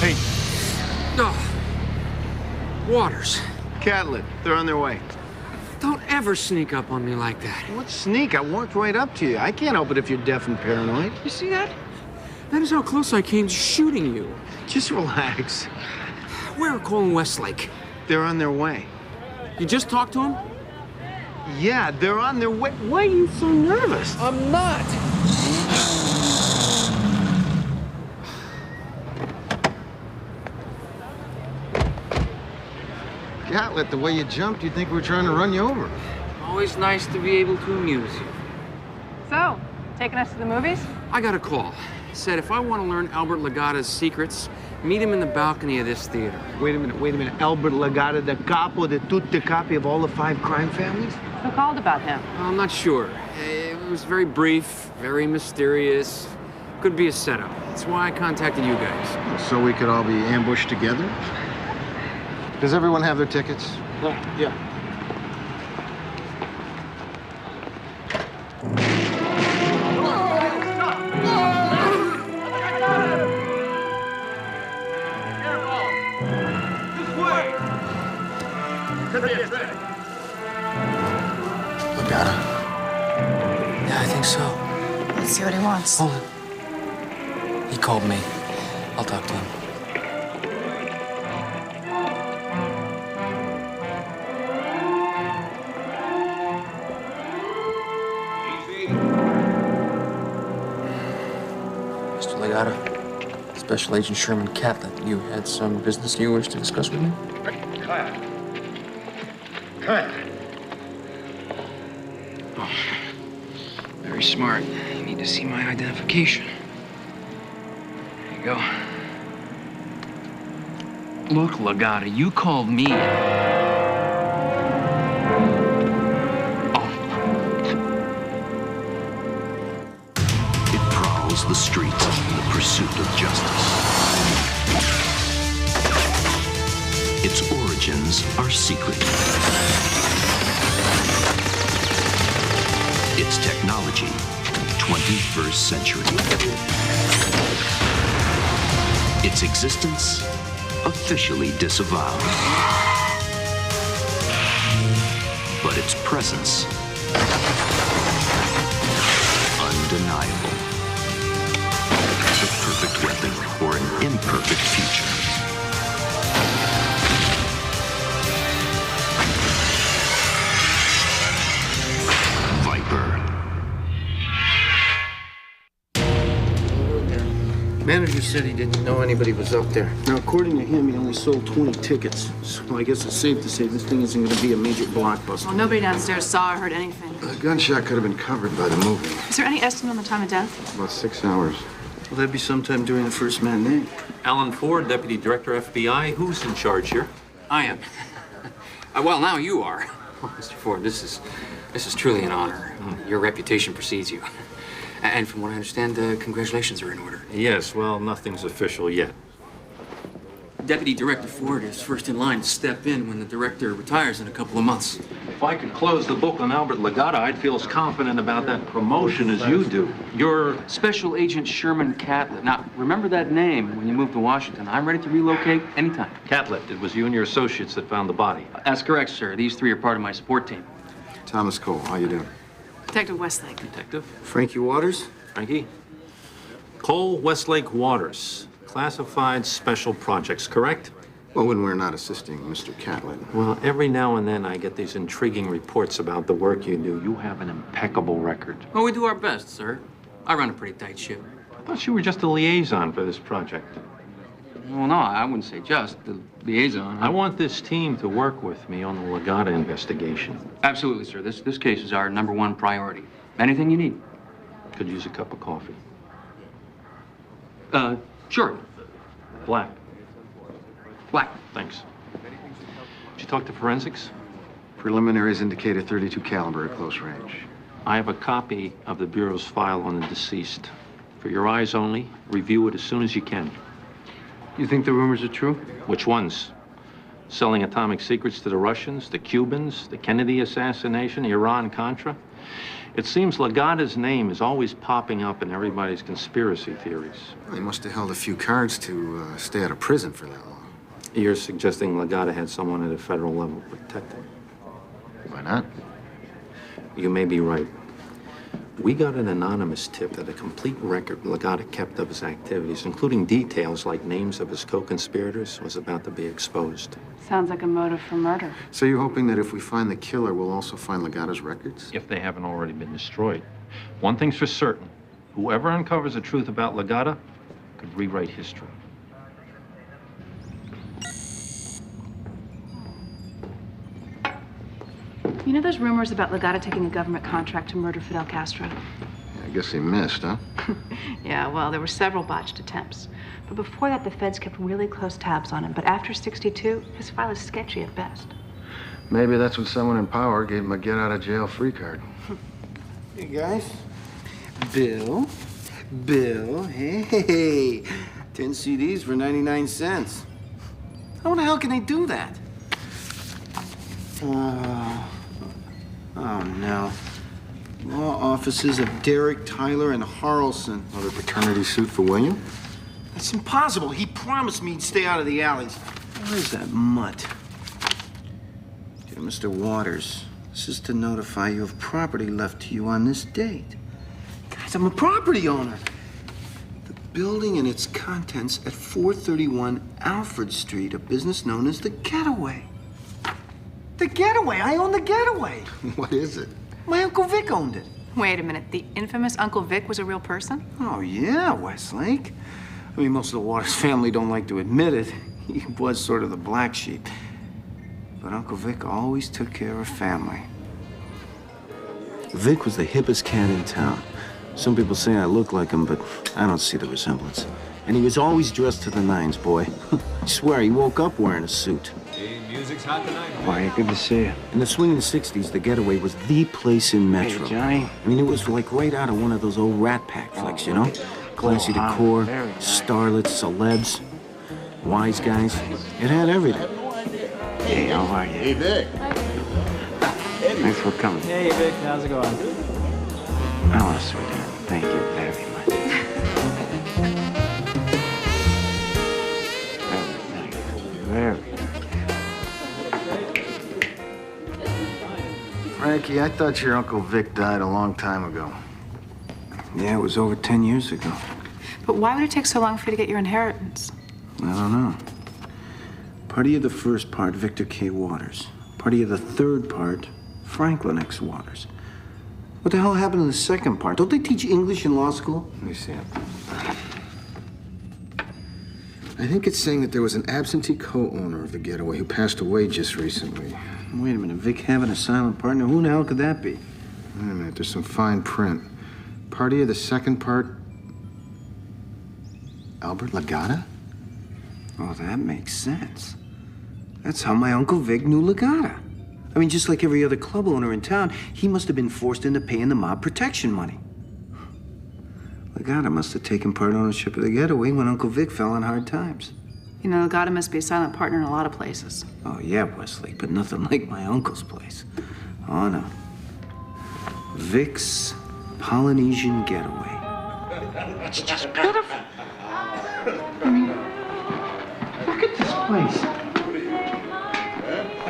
Hey. Oh. Waters. Catlett, they're on their way. Don't ever sneak up on me like that. What sneak? I walked right up to you. I can't help it if you're deaf and paranoid. You see that? That is how close I came to shooting you. Just relax. Where are Cole and Westlake? They're on their way. You just talked to him? Yeah, they're on their way. Why are you so nervous? I'm not. Catlett, the way you jumped, you'd think we were trying to run you over. Always nice to be able to amuse you. So, taking us to the movies? I got a call. Said if I want to learn Albert Legata's secrets, meet him in the balcony of this theater. Wait a minute. Albert Legata, the capo de tutti capi of all the 5 crime families? Who called about him? I'm not sure. It was very brief, very mysterious. Could be a setup. That's why I contacted you guys. So we could all be ambushed together? Does everyone have their tickets? Yeah. Legata? Yeah, I think so. Let's see what he wants. Hold on. He called me. I'll talk to him. Mr. Legata, Special Agent Sherman Catlett, you had some business you wish to discuss with me? Cut. Oh, very smart. You need to see my identification. There you go. Look, Legata, you called me. It prowls the streets in the pursuit of justice. Its origins are secret. Its technology, 21st century. Its existence, officially disavowed. But its presence, undeniable. The perfect weapon for an imperfect future. Manager said he didn't know anybody was up there. Now, according to him, he only sold 20 tickets. So I guess it's safe to say this thing isn't going to be a major blockbuster. Well, nobody downstairs saw or heard anything. A gunshot could have been covered by the movie. Is there any estimate on the time of death? About 6 hours. Well, that'd be sometime during the first matinee. Alan Ford, Deputy Director, FBI. Who's in charge here? I am. Well, now you are. Oh, Mr. Ford, this is truly an honor. Your reputation precedes you. And from what I understand, congratulations are in order. Yes, well, nothing's official yet. Deputy Director Ford is first in line to step in when the director retires in a couple of months. If I could close the book on Albert Legata, I'd feel as confident about that promotion as you do. You're... Special Agent Sherman Catlett. Now, remember that name when you move to Washington. I'm ready to relocate anytime. Catlett. It was you and your associates that found the body. That's correct, sir. These 3 are part of my support team. Thomas Cole, how you doing? Detective Westlake. Detective? Frankie Waters? Frankie? Cole Westlake Waters. Classified Special Projects, correct? Well, when we're not assisting Mr. Catlett. Well, every now and then I get these intriguing reports about the work you do. You have an impeccable record. Well, we do our best, sir. I run a pretty tight ship. I thought you were just a liaison for this project. Well, no, I wouldn't say just. The liaison. I want this team to work with me on the Legata investigation. Absolutely, sir. This case is our #1 priority. Anything you need. Could use a cup of coffee. Sure. Black. Black. Thanks. Did you talk to forensics? Preliminaries indicate a .32 caliber at close range. I have a copy of the Bureau's file on the deceased. For your eyes only, review it as soon as you can. You think the rumors are true? Which ones? Selling atomic secrets to the Russians, the Cubans, the Kennedy assassination, Iran-Contra? It seems Legata's name is always popping up in everybody's conspiracy theories. They must have held a few cards to stay out of prison for that long. You're suggesting Legata had someone at a federal level protect him? Why not? You may be right. We got an anonymous tip that a complete record Legata kept of his activities, including details like names of his co-conspirators, was about to be exposed. Sounds like a motive for murder. So you're hoping that if we find the killer, we'll also find Legata's records? If they haven't already been destroyed. One thing's for certain. Whoever uncovers the truth about Legata could rewrite history. You know there's rumors about Legata taking a government contract to murder Fidel Castro? Yeah, I guess he missed, huh? Yeah, well, there were several botched attempts. But before that, the feds kept really close tabs on him. But after '62, his file is sketchy at best. Maybe that's when someone in power gave him a get-out-of-jail-free card. Hey, guys. Bill, hey. 10 CDs for 99 cents. How the hell can they do that? Oh, no. Law offices of Derek, Tyler, and Harrelson. Another paternity suit for William? That's impossible. He promised me he'd stay out of the alleys. Where's that mutt? Dear Mr. Waters, this is to notify you of property left to you on this date. Guys, I'm a property owner. The building and its contents at 431 Alfred Street, a business known as The Getaway. The Getaway! I own The Getaway! What is it? My Uncle Vic owned it. Wait a minute, the infamous Uncle Vic was a real person? Oh, yeah, Westlake. I mean, most of the Waters family don't like to admit it. He was sort of the black sheep. But Uncle Vic always took care of family. Vic was the hippest cat in town. Some people say I look like him, but I don't see the resemblance. And he was always dressed to the nines, boy. I swear, he woke up wearing a suit. Hey, music's hot tonight. Why, good to see you. In the swinging 60s, The Getaway was the place in Metro. Hey, Johnny. I mean, it was like right out of one of those old Rat Pack flicks, you know? Classy decor, starlets, celebs, wise guys. It had everything. Hey, how are you? Hey, Vic. Thanks for coming. Hey, Vic, how's it going? Oh, sweetheart. Thank you very much. Very nice. Frankie, I thought your Uncle Vic died a long time ago. Yeah, it was over 10 years ago. But why would it take so long for you to get your inheritance? I don't know. Party of the first part, Victor K. Waters. Party of the third part, Franklin X. Waters. What the hell happened in the second part? Don't they teach English in law school? Let me see it. I think it's saying that there was an absentee co-owner of The Getaway who passed away just recently. Wait a minute, Vic having a silent partner? Who the hell could that be? Wait a minute, there's some fine print. Party of the second part, Albert Legata? Oh, that makes sense. That's how my Uncle Vic knew Legata. I mean, just like every other club owner in town, he must have been forced into paying the mob protection money. Legata must have taken part ownership of The Getaway when Uncle Vic fell on hard times. You know, Legata must be a silent partner in a lot of places. Oh, yeah, Westlake, but nothing like my uncle's place. Oh, no. Vic's Polynesian Getaway. It's just pitiful. I mean, look at this place.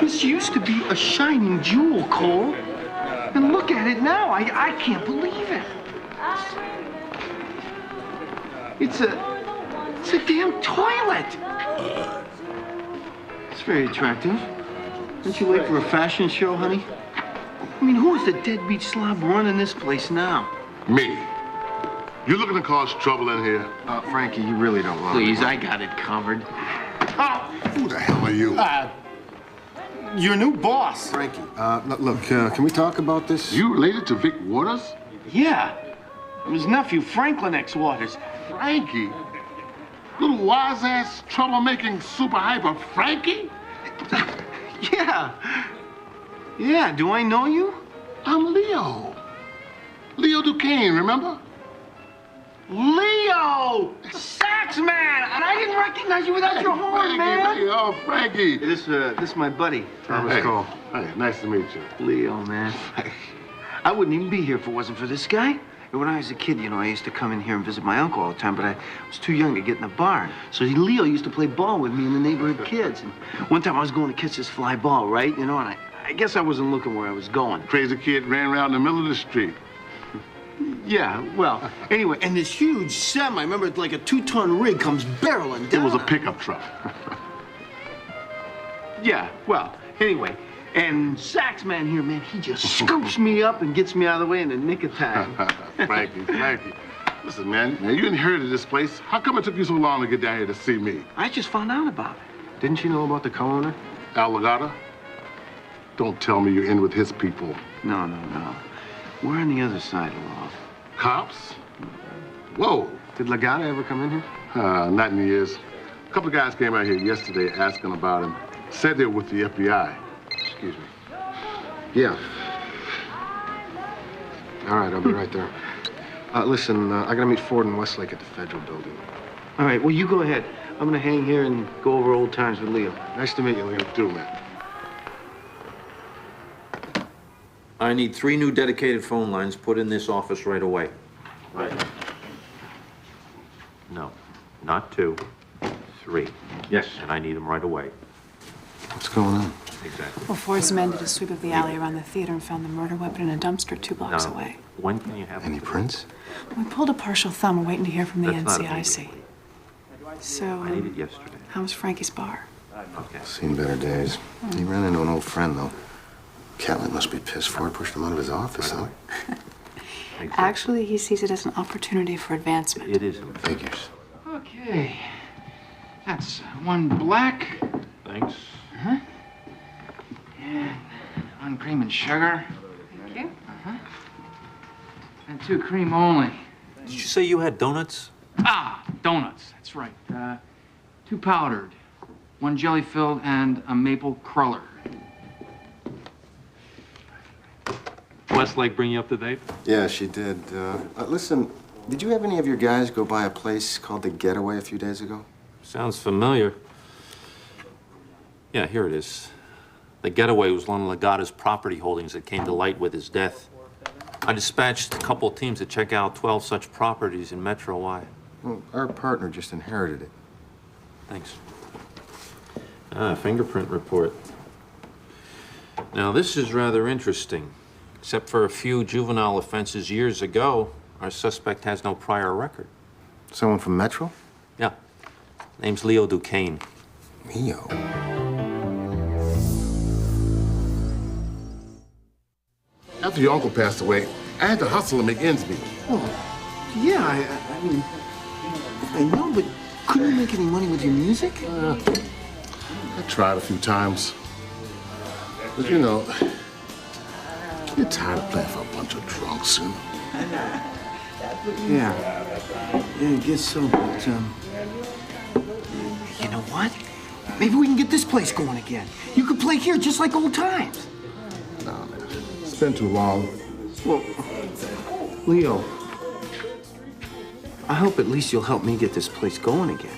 This used to be a shining jewel, Cole. And look at it now. I can't believe it. It's a damn toilet. It's very attractive. Aren't you late for a fashion show, honey? I mean, who is the deadbeat slob running this place now? Me. You looking to cause trouble in here? Frankie, you really don't love Please, me. I got it covered. Oh, Who the hell are you? your new boss. Frankie, look, can we talk about this? You related to Vic Waters? Yeah. His nephew, Franklin X. Waters. Frankie? Little wise-ass, troublemaking, super hyper Frankie? Yeah. Yeah, do I know you? I'm Leo. Leo Duquesne, remember? Leo! Sax man! And I didn't recognize you without your horn, man! Oh, Frankie. This is my buddy, Thomas Hey. Cole. Hey, nice to meet you. Leo, man. I wouldn't even be here if it wasn't for this guy. And when I was a kid, I used to come in here and visit my uncle all the time, but I was too young to get in the barn. So Leo used to play ball with me and the neighborhood kids. And one time I was going to catch this fly ball, right? And I guess I wasn't looking where I was going. Crazy kid ran around in the middle of the street. Yeah, well, anyway, and this huge semi, remember, it's like a 2-ton rig comes barreling down. It was a pickup truck. Yeah, well, anyway, and Sax man here, man, he just scoops me up and gets me out of the way in the nick of time. Frankie. Listen, man, now you inherited this place. How come it took you so long to get down here to see me? I just found out about it. Didn't you know about the co-owner? Al Legata? Don't tell me you're in with his people. No. We're on the other side of the law. Cops? Whoa. Did Legata ever come in here? Not in years. A couple of guys came out here yesterday asking about him. Said they were with the FBI. Excuse me. Yeah. All right, I'll be right there. Listen, I gotta meet Ford and Westlake at the Federal Building. All right, well, you go ahead. I'm gonna hang here and go over old times with Leo. Nice to meet you, Lena. Do, man. I need 3 new dedicated phone lines put in this office right away. Right. No, not 2, 3. Yes. And I need them right away. What's going on? Exactly. Well, Ford's men did a sweep of the alley around the theater and found the murder weapon in a dumpster 2 blocks Now, away. when can you have Any prints? We pulled a partial thumb. We're waiting to hear from the That's not NCIC. immediately. So, I need it yesterday. how was Frankie's bar? Okay. Seen better days. He ran into an old friend, though. Catlett must be pissed. Ford pushed him out of his office, huh? Exactly. Actually, he sees it as an opportunity for advancement. It is. Figures. Okay. That's 1 black. Thanks. And 1 cream and sugar. Thank you. And 2 cream only. Did you say you had donuts? Donuts. That's right. 2 powdered. 1 jelly-filled and a maple cruller. Westlake bring you up to date? Yeah, she did. Listen, did you have any of your guys go by a place called The Getaway a few days ago? Sounds familiar. Yeah, here it is. The Getaway was one of Legata's property holdings that came to light with his death. I dispatched a couple teams to check out 12 such properties in Metro Y. Well, our partner just inherited it. Thanks. Fingerprint report. Now, this is rather interesting. Except for a few juvenile offenses years ago, our suspect has no prior record. Someone from Metro? Yeah. Name's Leo Duquesne. Leo? After your uncle passed away, I had to hustle to make ends meet. Yeah, I mean, I know, but couldn't you make any money with your music? I tried a few times. But you're tired of playing for a bunch of drunks, Yeah, I guess so, but, you know what? Maybe we can get this place going again. You could play here just like old times. No, man. It's been too long. Well, Leo, I hope at least you'll help me get this place going again.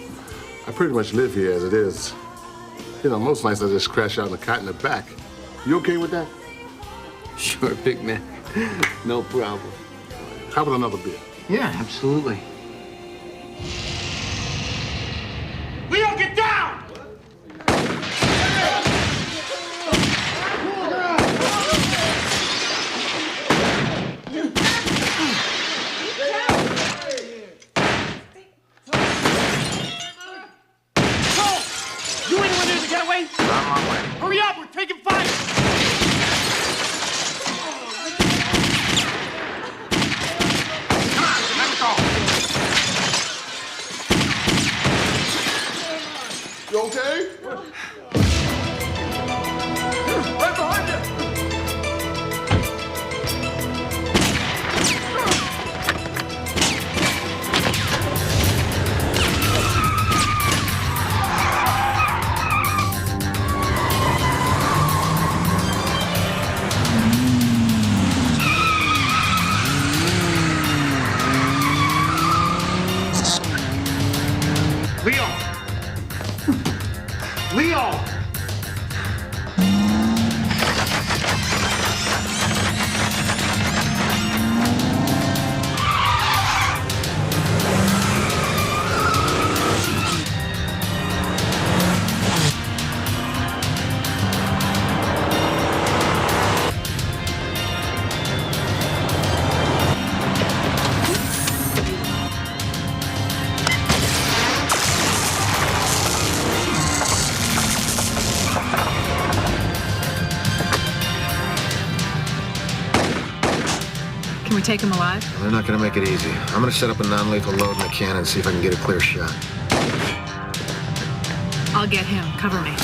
I pretty much live here as it is. Most nights I just crash out in the cot in the back. You okay with that? Sure, big man. No problem. How about another beer? Yeah, absolutely. Leo, get down! You anyone near the getaway? On my way. Hurry up, we're taking fire! You okay? Right behind you! Leo! Leo! Can we take him alive? They're not gonna make it easy. I'm gonna set up a non-lethal load in the cannon and see if I can get a clear shot. I'll get him. Cover me.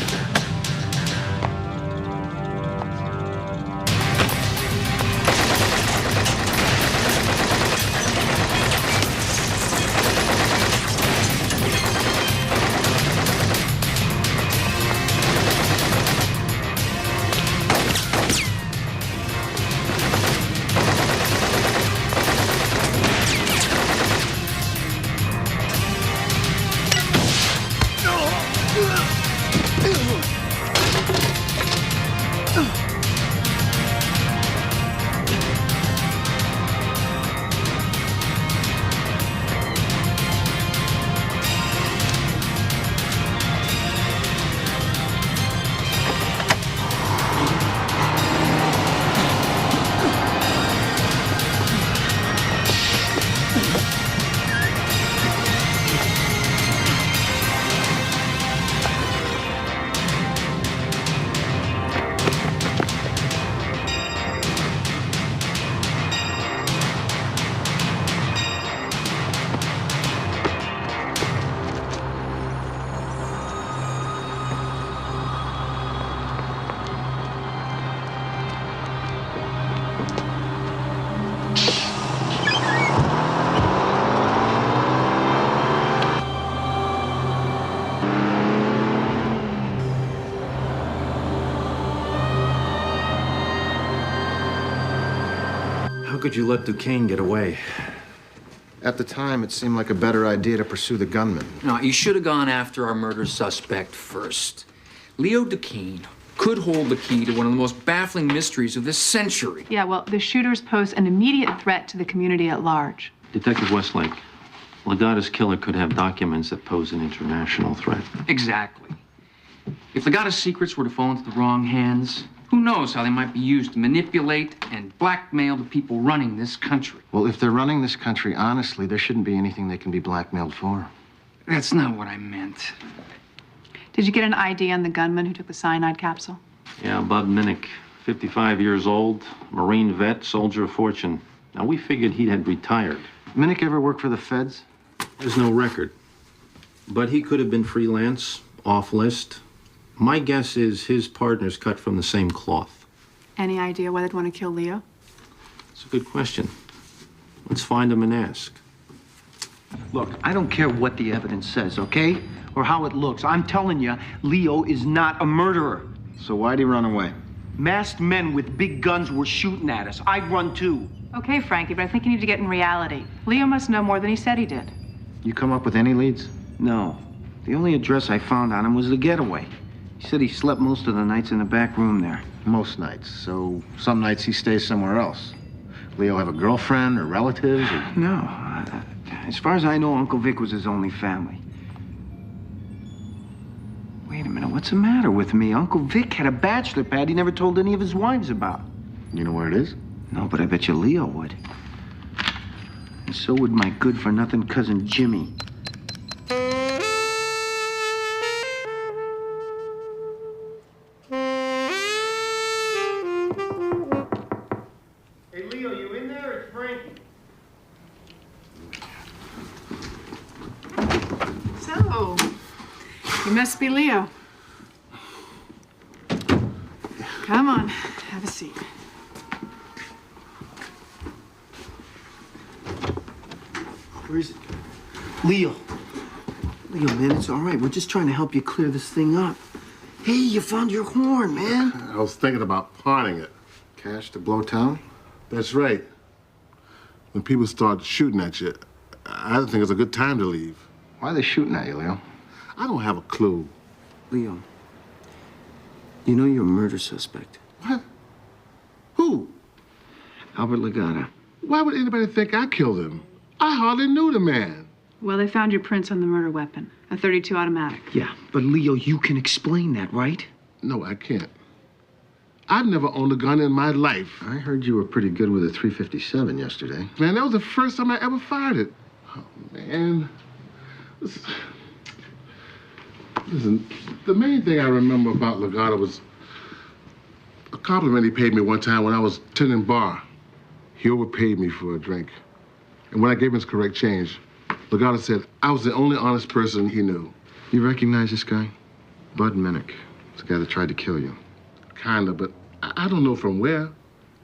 How could you let Duquesne get away? At the time, it seemed like a better idea to pursue the gunman. No, you should have gone after our murder suspect first. Leo Duquesne could hold the key to one of the most baffling mysteries of this century. Yeah, well, the shooters pose an immediate threat to the community at large. Detective Westlake, Legata's killer could have documents that pose an international threat. Exactly. If Legata's secrets were to fall into the wrong hands, who knows how they might be used to manipulate and blackmail the people running this country. Well, if they're running this country honestly, there shouldn't be anything they can be blackmailed for. That's not what I meant. Did you get an ID on the gunman who took the cyanide capsule? Yeah, Bud Minnick, 55 years old, Marine vet, soldier of fortune. Now, we figured he had retired. Minnick ever work for the feds? There's no record. But he could have been freelance, off-list. My guess is his partner's cut from the same cloth. Any idea why they'd want to kill Leo? It's a good question. Let's find him and ask. Look, I don't care what the evidence says, okay? Or how it looks. I'm telling you, Leo is not a murderer. So why'd he run away? Masked men with big guns were shooting at us. I'd run too. Okay, Frankie, but I think you need to get in reality. Leo must know more than he said he did. You come up with any leads? No. The only address I found on him was the getaway. He said he slept most of the nights in the back room there. Most nights. So some nights he stays somewhere else. Leo have a girlfriend or relatives? Or... No. As far as I know, Uncle Vic was his only family. Wait a minute, what's the matter with me? Uncle Vic had a bachelor pad he never told any of his wives about. You know where it is? No, but I bet you Leo would. And so would my good-for-nothing cousin Jimmy. Hey, Leo, you in there? It's Frankie. So, you must be Leo. Come on, have a seat. Where's it? Leo. Leo, man, it's all right. We're just trying to help you clear this thing up. Hey, you found your horn, man. I was thinking about pawning it. Cash to blow town? That's right. When people start shooting at you, I think it's a good time to leave. Why are they shooting at you, Leo? I don't have a clue. Leo, you know you're a murder suspect. What? Who? Albert Legata. Why would anybody think I killed him? I hardly knew the man. Well, they found your prints on the murder weapon, a .32 automatic. Yeah, but Leo, you can explain that, right? No, I can't. I've never owned a gun in my life. I heard you were pretty good with a .357 yesterday. Man, that was the first time I ever fired it. Oh, man. Listen, the main thing I remember about Legata was a compliment he paid me one time when I was tending bar. He overpaid me for a drink. And when I gave him his correct change, Legata said I was the only honest person he knew. You recognize this guy? Bud Minnick. It's the guy that tried to kill you. Kinda, but I don't know from where.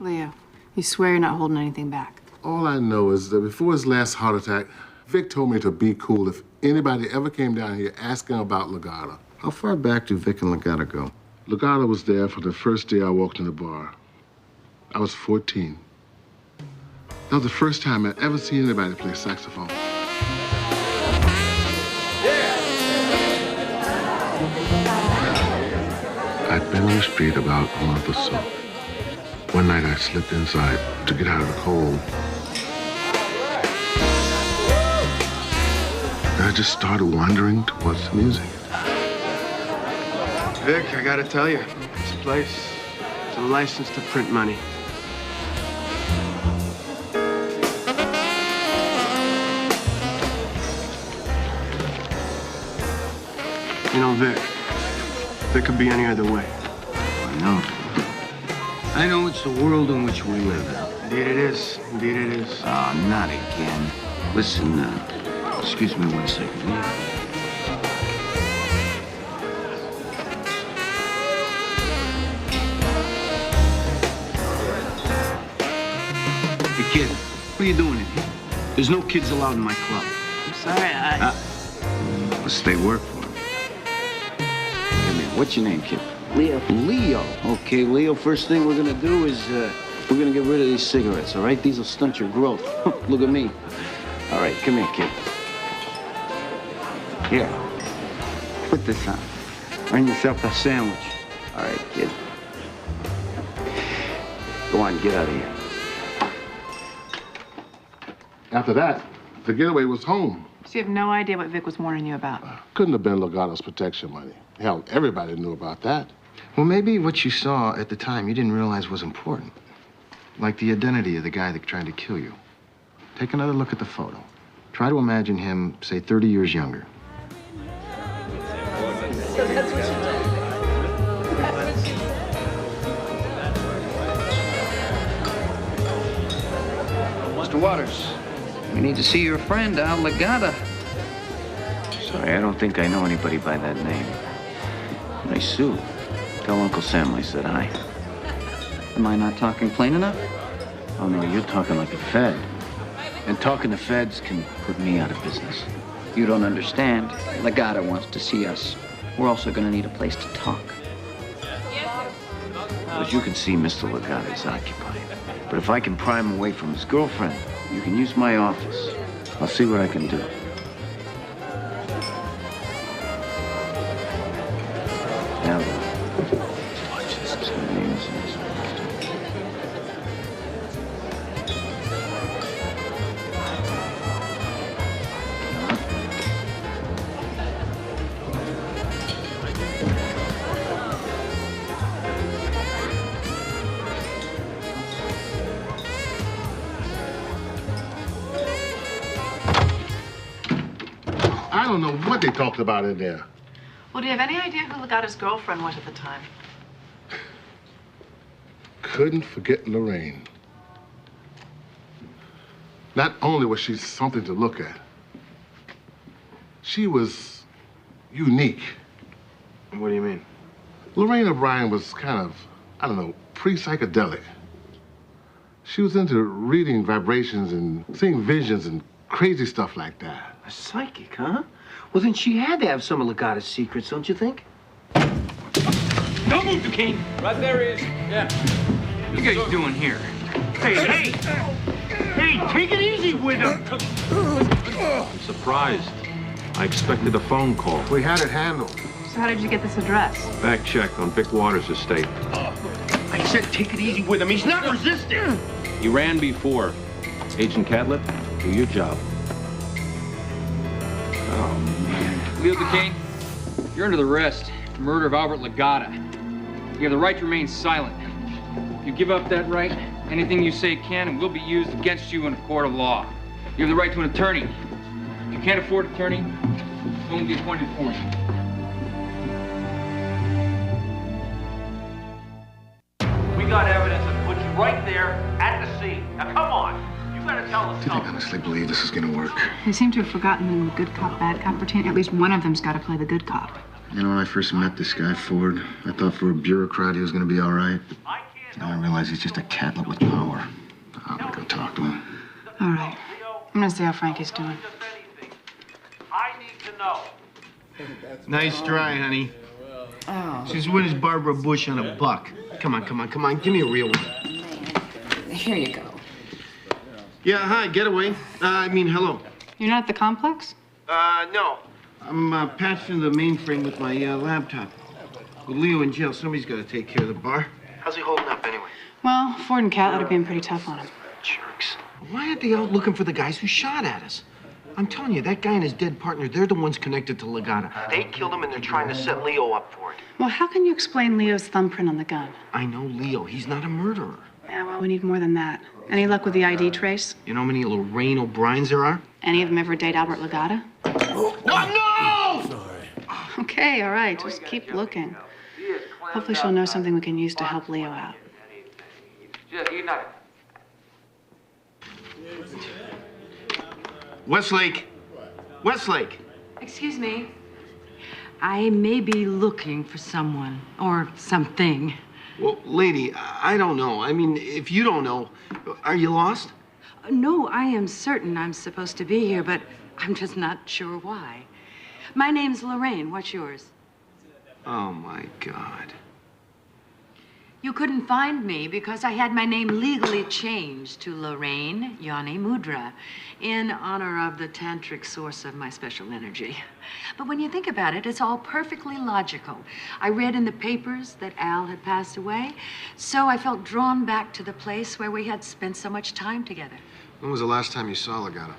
Leo, you swear you're not holding anything back? All I know is that before his last heart attack, Vic told me to be cool if anybody ever came down here asking about Legata. How far back do Vic and Legata go? Legata was there for the first day I walked in the bar. I was 14. That was the first time I'd ever seen anybody play saxophone. I'd been on the street about a month or so. One night I slipped inside to get out of the cold. And I just started wandering towards the music. Vic, I gotta tell you, this place is a license to print money. You know, Vic, it could be any other way. I know. I know it's the world in which we live in. Indeed it is. Indeed it is. Oh, not again. Listen, excuse me 1 second, will you? Hey, kid, what are you doing in here? There's no kids allowed in my club. I'm sorry, Let's stay work for me. Hey, man, what's your name, kid? Leo. Leo. Okay, Leo, first thing we're gonna do is, we're gonna get rid of these cigarettes, all right? These will stunt your growth. Look at me. All right, come here, kid. Here. Put this on. Earn yourself a sandwich. All right, kid. Go on, get out of here. After that, the getaway was home. So you have no idea what Vic was warning you about? Couldn't have been Legato's protection money. Hell, everybody knew about that. Well, maybe what you saw at the time you didn't realize was important. Like the identity of the guy that tried to kill you. Take another look at the photo. Try to imagine him, say, 30 years younger. Mr. Waters, we need to see your friend, Al Legata. Sorry, I don't think I know anybody by that name. Nice suit. Tell Uncle Sam I said hi. Am I not talking plain enough? Oh, no, you're talking like a Fed. And talking to Feds can put me out of business. You don't understand. Legata wants to see us. We're also going to need a place to talk. As you can see, Mr. Legata is occupied. But if I can pry him away from his girlfriend, you can use my office. I'll see what I can do. Now, watch this. His name is in his I don't know what they talked about in there. Well, do you have any idea who Legata's girlfriend was at the time? Couldn't forget Lorraine. Not only was she something to look at, she was unique. What do you mean? Lorraine O'Brien was kind of, I don't know, pre-psychedelic. She was into reading vibrations and seeing visions and crazy stuff like that. A psychic, huh? Well, then she had to have some of Legata's secrets, don't you think? Don't move, Duquesne. Right there he is. Yeah. What are you guys doing here? Hey, take it easy with him. I'm surprised. I expected a phone call. We had it handled. So how did you get this address? Back check on Vic Waters' estate. I said take it easy with him. He's not resisting. You ran before. Agent Cadlett, do your job. Leo Duquesne, you're under arrest for murder of Albert Legata. You have the right to remain silent. If you give up that right, anything you say can and will be used against you in a court of law. You have the right to an attorney. If you can't afford an attorney, someone will be appointed for you. We got evidence that puts you right there at the scene. Now come Do they honestly believe this is gonna work? They seem to have forgotten the good cop, bad cop routine. At least one of them's got to play the good cop. You know, when I first met this guy, Ford, I thought for a bureaucrat he was gonna be all right. Now I realize he's just a catlet with power. I'm gonna go talk to him. All right. I'm gonna see how Frankie's doing. Nice try, honey. Oh. She's winning Barbara Bush on a buck. Come on, come on, come on. Give me a real one. Here you go. Yeah, hi, getaway. Hello. You're not at the complex? No. I'm patched into the mainframe with my laptop. With Leo in jail, somebody's got to take care of the bar. How's he holding up, anyway? Well, Ford and Catlett are being pretty tough on him. Jerks. Why aren't they out looking for the guys who shot at us? I'm telling you, that guy and his dead partner, they're the ones connected to Legata. They killed him and they're trying to set Leo up for it. Well, how can you explain Leo's thumbprint on the gun? I know Leo. He's not a murderer. Yeah, well, we need more than that. Any luck with the ID trace? You know how many Lorraine O'Briens there are? Any of them ever date Albert Legata? Oh, no! Sorry. Okay, all right. Just keep looking. Hopefully she'll know something we can use to help Leo out. Westlake. Westlake. Excuse me. I may be looking for someone or something. Well, lady, I don't know. If you don't know, are you lost? No, I am certain I'm supposed to be here, but I'm just not sure why. My name's Lorraine. What's yours? Oh, my God. You couldn't find me because I had my name legally changed to Lorraine Yoni Mudra in honor of the tantric source of my special energy. But when you think about it, it's all perfectly logical. I read in the papers that Al had passed away, so I felt drawn back to the place where we had spent so much time together. When was the last time you saw Legata?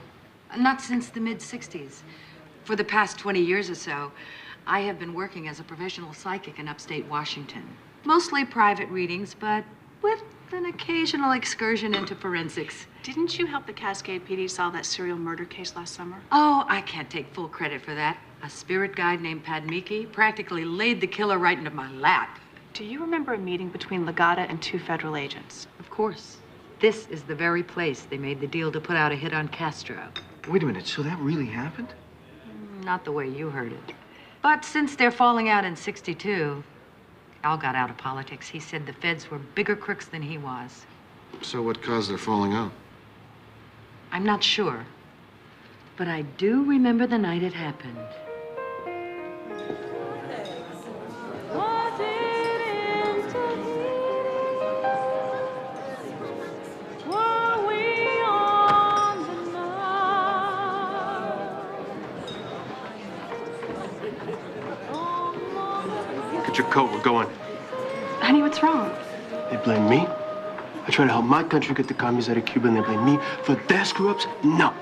Not since the mid-'60s. For the past 20 years or so, I have been working as a professional psychic in upstate Washington. Mostly private readings, but with an occasional excursion into forensics. Didn't you help the Cascade PD solve that serial murder case last summer? Oh, I can't take full credit for that. A spirit guide named Padmiki practically laid the killer right into my lap. Do you remember a meeting between Legata and 2 federal agents? Of course. This is the very place they made the deal to put out a hit on Castro. Wait a minute, so that really happened? Not the way you heard it. But since they're falling out in '62, Al got out of politics. He said the feds were bigger crooks than he was. So what caused their falling out? I'm not sure. But I do remember the night it happened. Get your coat, we're going. Honey, what's wrong? They blame me. I try to help my country get the commies out of Cuba, and they blame me for their screw-ups? No.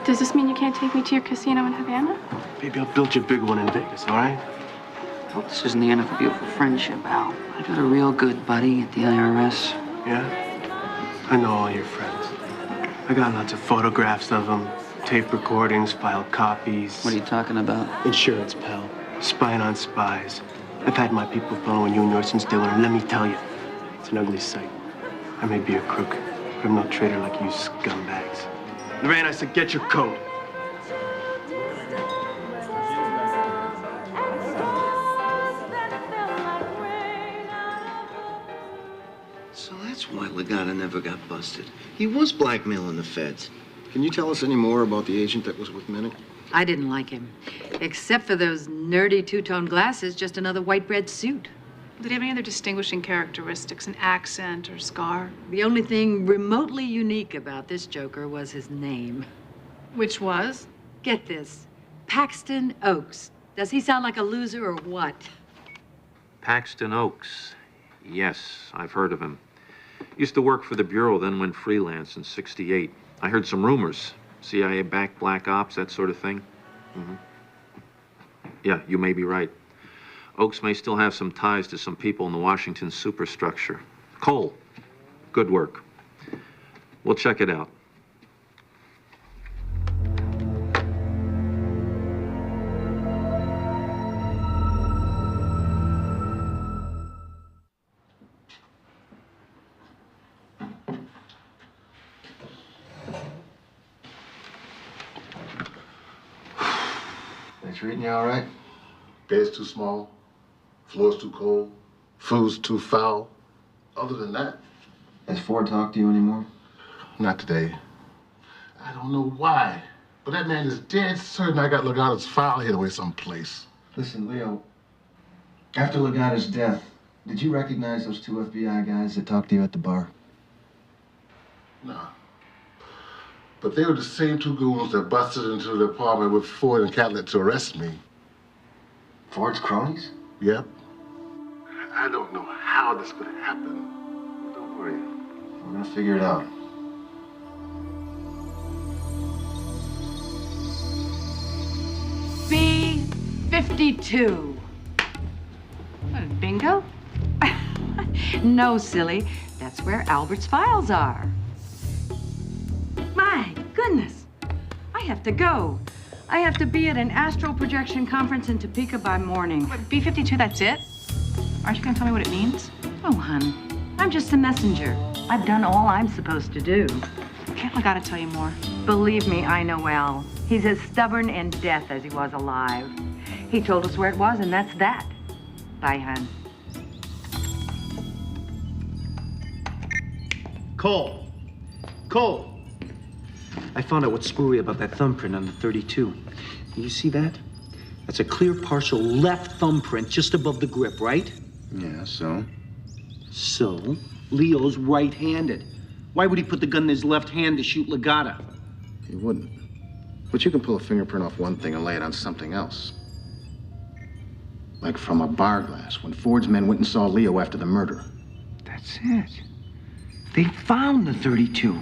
Does this mean you can't take me to your casino in Havana? Baby, I'll build you a big one in Vegas, all right? I hope this isn't the end of a beautiful friendship, Al. I got a real good buddy at the IRS. Yeah? I know all your friends. I got lots of photographs of them, tape recordings, filed copies. What are you talking about? Insurance, pal. Spying on spies. I've had my people following you and yours since day one, and let me tell you, it's an ugly sight. I may be a crook, but I'm no traitor like you scumbags. Lorraine, I said, get your coat. So that's why Legata never got busted. He was blackmailing the feds. Can you tell us any more about the agent that was with Minnick? I didn't like him. Except for those nerdy two-tone glasses, just another white bread suit. Did he have any other distinguishing characteristics, an accent or scar? The only thing remotely unique about this joker was his name. Which was? Get this. Paxton Oaks. Does he sound like a loser or what? Paxton Oaks. Yes, I've heard of him. Used to work for the Bureau, then went freelance in '68. I heard some rumors. CIA-backed black ops, that sort of thing. Mm-hmm. Yeah, you may be right. Oaks may still have some ties to some people in the Washington superstructure. Cole, good work. We'll check it out. treating you all right? Bed's too small, floor's too cold, food's too foul. Other than that, Has Ford talked to you anymore? not today. I don't know why, but that man is dead certain I got Legato's file hid away someplace. Listen, Leo, after Legato's death, did you recognize those two FBI guys that talked to you at the bar? Nah. But they were the same two goons that busted into the apartment with Ford and Catlett to arrest me. Ford's cronies? Yep. I don't know how this could happen. Don't worry. We're gonna figure it out. B-52. What, bingo? No, silly. That's where Albert's files are. My goodness. I have to go. I have to be at an astral projection conference in Topeka by morning. What, B-52, that's it? Aren't you gonna tell me what it means? Oh, hon. I'm just a messenger. I've done all I'm supposed to do. Can't Legato tell you more? Believe me, I know well. He's as stubborn in death as he was alive. He told us where it was, and that's that. Bye, hon. Cole. Cole. I found out what's screwy about that thumbprint on the 32. You see that? That's a clear partial left thumbprint just above the grip, right? Yeah, so? So, Leo's right-handed. Why would he put the gun in his left hand to shoot Legata? He wouldn't. But you can pull a fingerprint off one thing and lay it on something else. Like from a bar glass, when Ford's men went and saw Leo after the murder. That's it. They found the 32.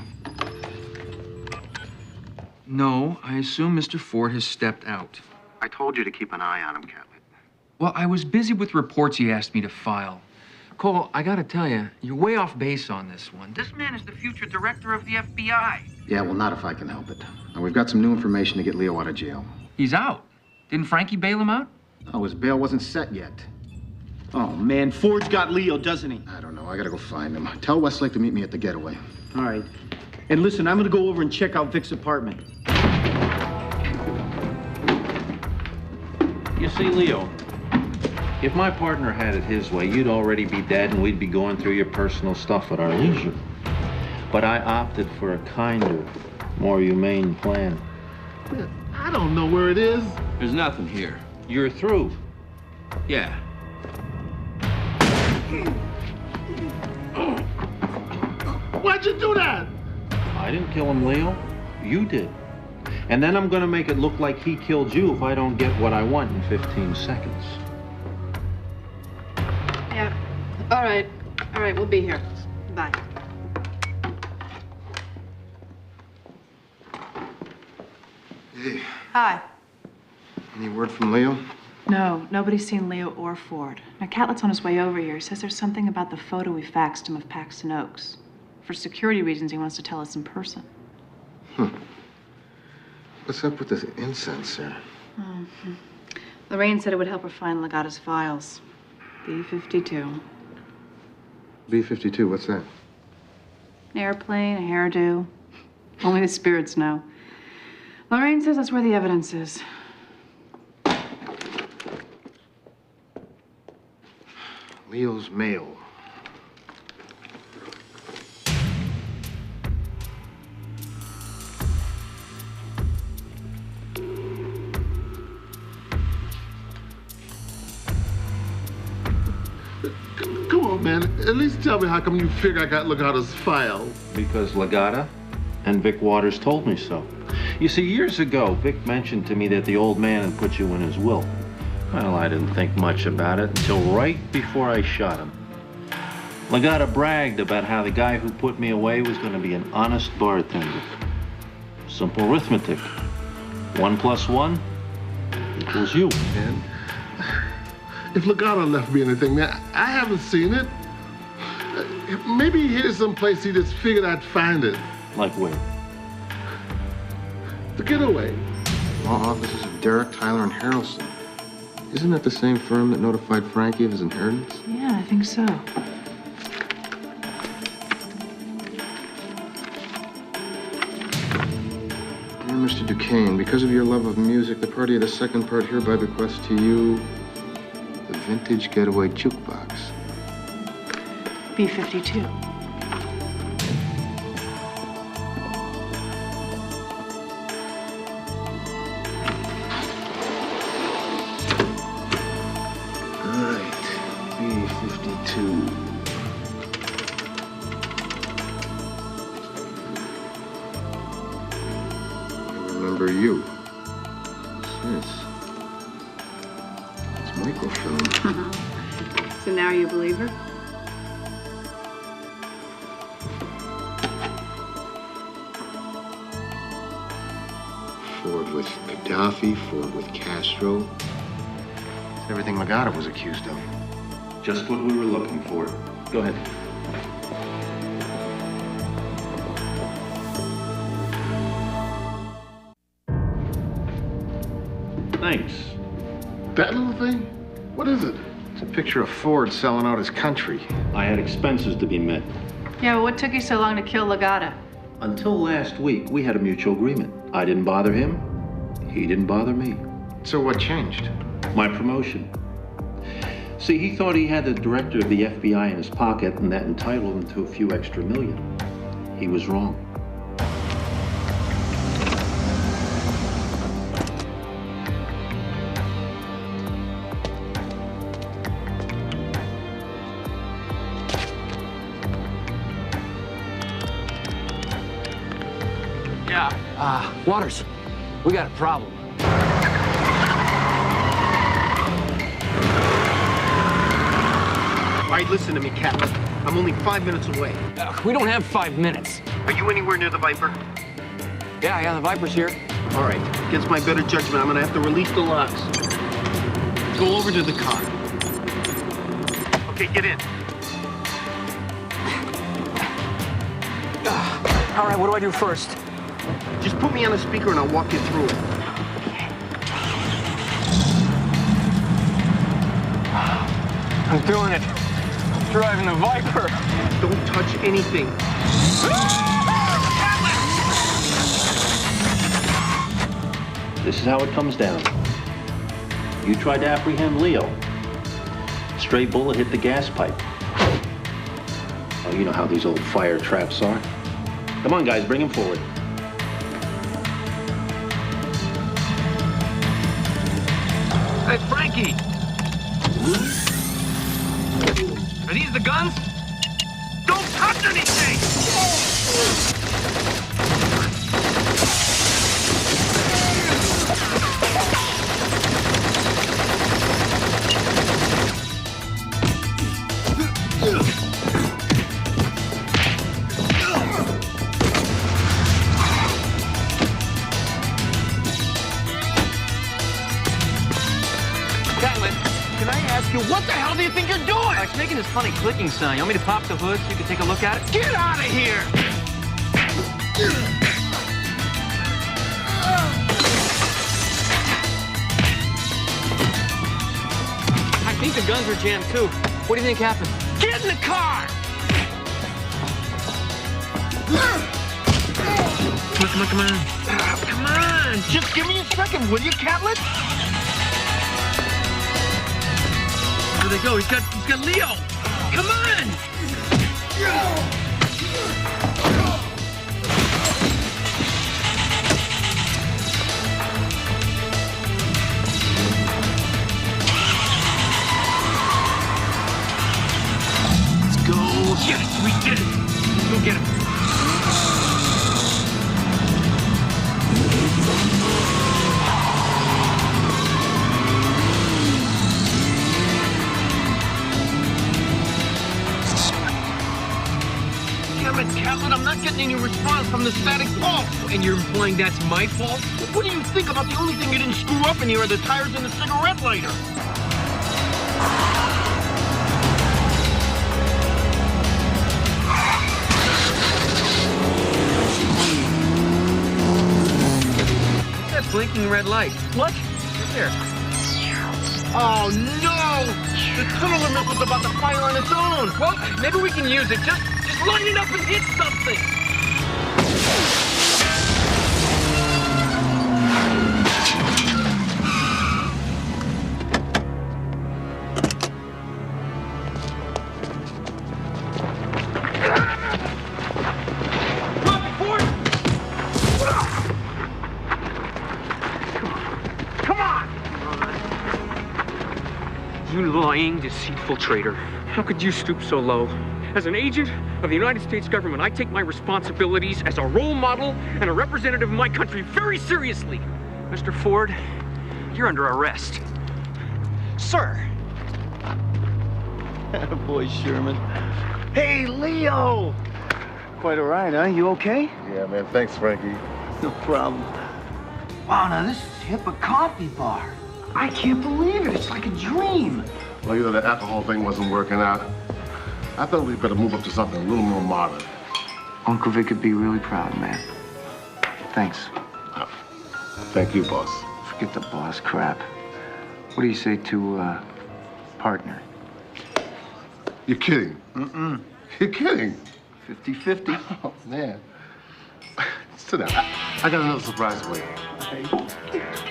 No, I assume Mr. Ford has stepped out. I told you to keep an eye on him, Catlett. Well, I was busy with reports he asked me to file. Cole, I gotta tell you, you're way off base on this one. This man is the future director of the FBI. Yeah, well, not if I can help it. Now, we've got some new information to get Leo out of jail. He's out. Didn't Frankie bail him out? Oh, his bail wasn't set yet. Oh, man, Ford's got Leo, doesn't he? I don't know. I gotta go find him. Tell Westlake to meet me at the getaway. All right. And listen, I'm gonna go over and check out Vic's apartment. You see, Leo, if my partner had it his way, you'd already be dead and we'd be going through your personal stuff at our leisure. But I opted for a kinder, more humane plan. I don't know where it is. There's nothing here. You're through. Yeah. Why'd you do that? I didn't kill him, Leo. You did. And then I'm gonna make it look like he killed you if I don't get what I want in 15 seconds. Yeah. All right. All right, we'll be here. Bye. Hey, Hi. any word from Leo? No, nobody's seen Leo or Ford. Now, Catlett's on his way over here. He says there's something about the photo we faxed him of Paxton Oaks. For security reasons, he wants to tell us in person. What's up with this incense here? Mm-hmm. Lorraine said it would help her find Legato's files. B-52. B-52, what's that? An airplane, a hairdo. Only the spirits know. Lorraine says that's where the evidence is. Leo's mail. Come on, man. At least tell me how come you figure I got Legato's file. Because Legata and Vic Waters told me so. You see, years ago, Vic mentioned to me that the old man had put you in his will. Well, I didn't think much about it until right before I shot him. Legata bragged about how the guy who put me away was going to be an honest bartender. Simple arithmetic. 1 + 1 equals you. Man, if Legato left me anything, man, I haven't seen it. Maybe he hid it someplace he just figured I'd find it. Like where? The getaway. Law offices of Derek, Tyler, and Harrelson. Isn't that the same firm that notified Frankie of his inheritance? Yeah, I think so. Damn Mr. Duquesne, because of your love of music, the party of the second part hereby bequests to you the vintage getaway jukebox. B-52. B-52. I remember you. What's this? It's microfilm. So now you believe her? Ford with Gaddafi, Ford with Castro. It's everything Legato was accused of. Just what we were looking for. Go ahead. Thanks. That little thing? What is it? It's a picture of Ford selling out his country. I had expenses to be met. Yeah, but what took you so long to kill Legata? Until last week, we had a mutual agreement. I didn't bother him. He didn't bother me. So what changed? My promotion. See, he thought he had the director of the FBI in his pocket, and that entitled him to a few extra million. He was wrong. Yeah. Waters, we got a problem. All right, listen to me, Captain. I'm only 5 minutes away. We don't have 5 minutes. Are you anywhere near the Viper? Yeah, the Viper's here. All right. Against my better judgment, I'm gonna have to release the locks. Go over to the car. Okay, get in. All right, what do I do first? Just put me on a speaker and I'll walk you through it. I'm doing it. I'm driving the Viper. Don't touch anything. This is how it comes down. You tried to apprehend Leo. Stray bullet hit the gas pipe. Oh, you know how these old fire traps are. Come on, guys, bring him forward. Hey, Frankie! Are these the guns? Don't touch anything! What the hell do you think you're doing? It's making this funny clicking sound. You want me to pop the hood so you can take a look at it? Get out of here! I think the guns are jammed too. What do you think happened? Get in the car! Come on. Come on! Just give me a second, will you, Catlett? Where'd they go? He's got Leo. Come on! Let's go. Yes, we did it. Let's go get him. Captain, I'm not getting any response from the static pulse. And you're implying that's my fault? What do you think about the only thing you didn't screw up in here are the tires and the cigarette lighter? What's that blinking red light? What? Right there. Oh, no! The tunnel limit was about to fire on its own. Well, maybe we can use it. Just line it up and hit something. lying, deceitful traitor. How could you stoop so low? As an agent of the United States government, I take my responsibilities as a role model and a representative of my country very seriously. Mr. Ford, you're under arrest. Sir! Boy, Sherman. Hey, Leo! Quite all right, huh? You okay? Yeah, man. Thanks, Frankie. No problem. Wow, now this is hip a coffee bar. I can't believe it. It's like a dream. Well, you know, the alcohol thing wasn't working out. I thought we'd better move up to something a little more modern. Uncle Vic would be really proud, man. Thanks. Thank you, boss. Forget the boss crap. What do you say to, partner? You're kidding. Mm-mm. You're kidding. 50-50. Oh, man. Sit down. I got another surprise for you. Okay.